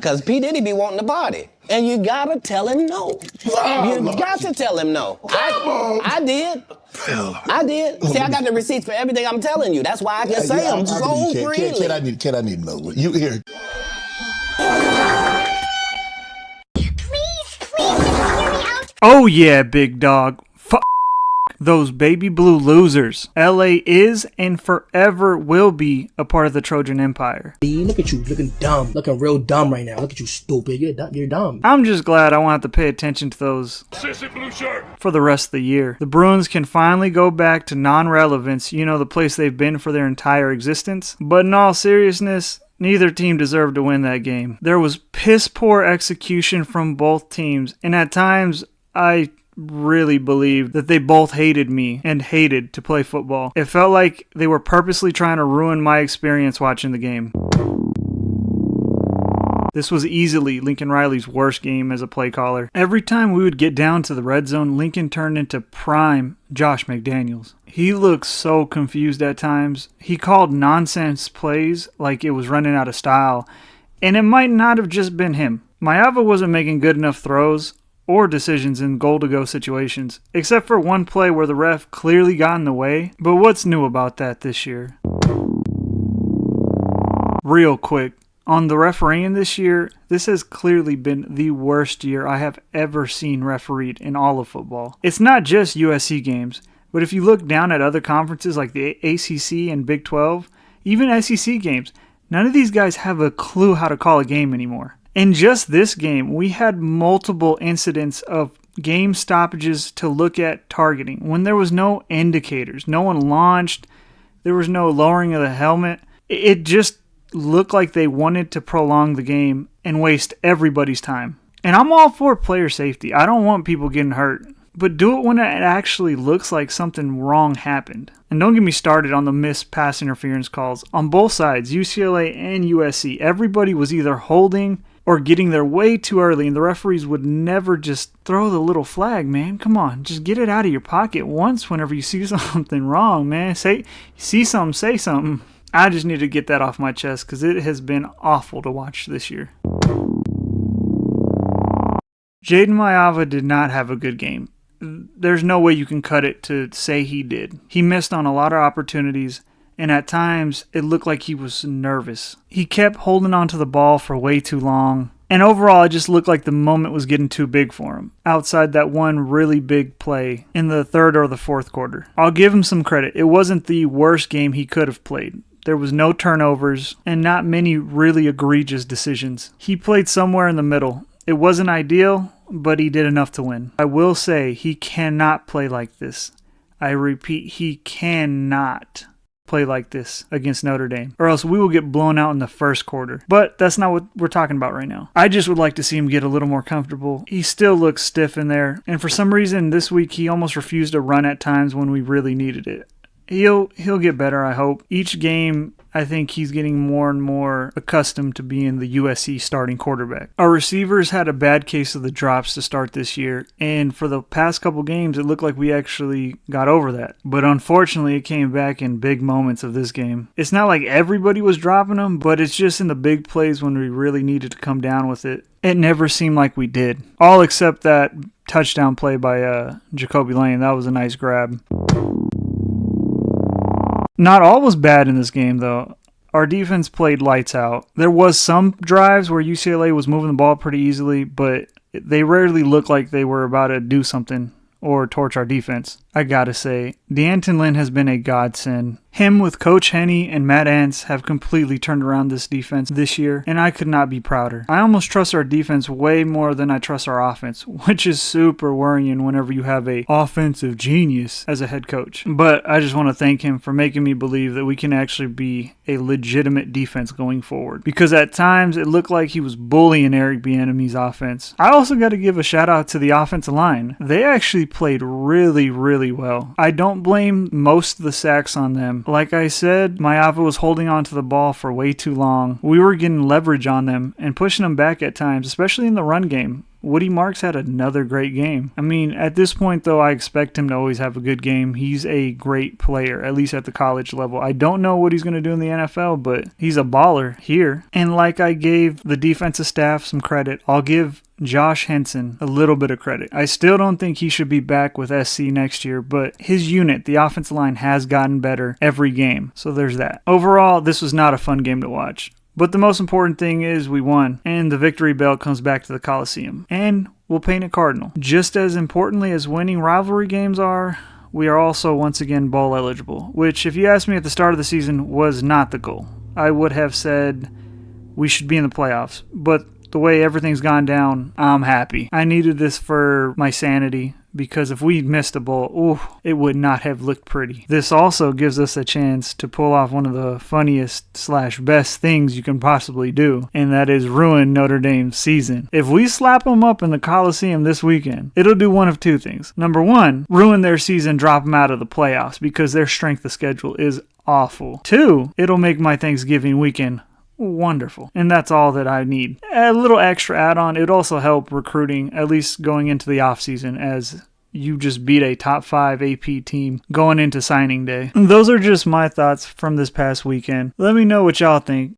Because P. Diddy be wanting to party. And you gotta tell him no. You got to tell him no. I did. I did. See, I got the receipts for everything I'm telling you. That's why I can say them so freely. Kid, I need to know. You here. Please, hear me out. Oh yeah, big dog. Those baby blue losers. LA is and forever will be a part of the Trojan Empire. Look at you, looking dumb. Looking real dumb right now. Look at you, stupid. You're dumb. I'm just glad I won't have to pay attention to those Sissy blue shirt for the rest of the year. The Bruins can finally go back to non-relevance, the place they've been for their entire existence. But in all seriousness, neither team deserved to win that game. There was piss-poor execution from both teams, and at times, I really believed that they both hated me and hated to play football. It felt like they were purposely trying to ruin my experience watching the game. This was easily Lincoln Riley's worst game as a play caller. Every time we would get down to the red zone, Lincoln turned into prime Josh McDaniels. He looked so confused at times. He called nonsense plays like it was running out of style, and it might not have just been him. Maeva wasn't making good enough throws or decisions in goal-to-go situations, except for one play where the ref clearly got in the way. But what's new about that this year? Real quick, on the refereeing this year, this has clearly been the worst year I have ever seen refereed in all of football. It's not just USC games, but if you look down at other conferences like the ACC and Big 12, even SEC games, none of these guys have a clue how to call a game anymore. In just this game, we had multiple incidents of game stoppages to look at targeting when there was no indicators. No one launched. There was no lowering of the helmet. It just looked like they wanted to prolong the game and waste everybody's time. And I'm all for player safety. I don't want people getting hurt. But do it when it actually looks like something wrong happened. And don't get me started on the missed pass interference calls. On both sides, UCLA and USC, everybody was either holding or getting there way too early, and the referees would never just throw the little flag, man. Come on, just get it out of your pocket once whenever you see something wrong, man. See something, say something. I just need to get that off my chest because it has been awful to watch this year. Jaden Maeva did not have a good game. There's no way you can cut it to say he did. He missed on a lot of opportunities, and at times, it looked like he was nervous. He kept holding on to the ball for way too long, and overall, it just looked like the moment was getting too big for him, outside that one really big play in the third or the fourth quarter. I'll give him some credit. It wasn't the worst game he could have played. There was no turnovers, and not many really egregious decisions. He played somewhere in the middle. It wasn't ideal, but he did enough to win. I will say, he cannot play like this. I repeat, he cannot play like this against Notre Dame, or else we will get blown out in the first quarter. But that's not what we're talking about right now. I just would like to see him get a little more comfortable. He still looks stiff in there, and for some reason this week he almost refused to run at times when we really needed it. He'll get better, I hope. Each game, I think he's getting more and more accustomed to being the USC starting quarterback. Our receivers had a bad case of the drops to start this year, and for the past couple games, it looked like we actually got over that. But unfortunately, it came back in big moments of this game. It's not like everybody was dropping them, but it's just in the big plays when we really needed to come down with it. It never seemed like we did. All except that touchdown play by Jacoby Lane. That was a nice grab. Not all was bad in this game, though. Our defense played lights out. There was some drives where UCLA was moving the ball pretty easily, but they rarely looked like they were about to do something or torch our defense. I gotta say, D'Anton Lynn has been a godsend. Him with Coach Henney and Matt Entz have completely turned around this defense this year, and I could not be prouder. I almost trust our defense way more than I trust our offense, which is super worrying whenever you have a offensive genius as a head coach. But I just want to thank him for making me believe that we can actually be a legitimate defense going forward, because at times it looked like he was bullying Eric Bieniemy's offense. I also got to give a shout out to the offensive line. They actually played really well. I don't blame most of the sacks on them. Like I said, Maeva was holding on to the ball for way too long. We were getting leverage on them and pushing them back at times, especially in the run game. Woody Marks had another great game. I mean, at this point, though, I expect him to always have a good game. He's a great player, at least at the college level. I don't know what he's going to do in the NFL, but he's a baller here. And like I gave the defensive staff some credit, I'll give Josh Henson a little bit of credit. I still don't think he should be back with SC next year, but his unit, the offensive line, has gotten better every game. So there's that. Overall, this was not a fun game to watch. But the most important thing is we won, and the victory belt comes back to the Coliseum. And we'll paint it Cardinal. Just as importantly as winning rivalry games are, we are also once again bowl eligible, which, if you asked me at the start of the season, was not the goal. I would have said we should be in the playoffs, but the way everything's gone down, I'm happy. I needed this for my sanity, because if we missed a bowl, it would not have looked pretty. This also gives us a chance to pull off one of the funniest/best things you can possibly do, and that is ruin Notre Dame's season. If we slap them up in the Coliseum this weekend, it'll do one of two things. Number one, ruin their season, drop them out of the playoffs, because their strength of schedule is awful. Two, it'll make my Thanksgiving weekend wonderful. And that's all that I need. A little extra add-on, it would also help recruiting, at least going into the offseason, as you just beat a top 5 AP team going into signing day. Those are just my thoughts from this past weekend. Let me know what y'all think.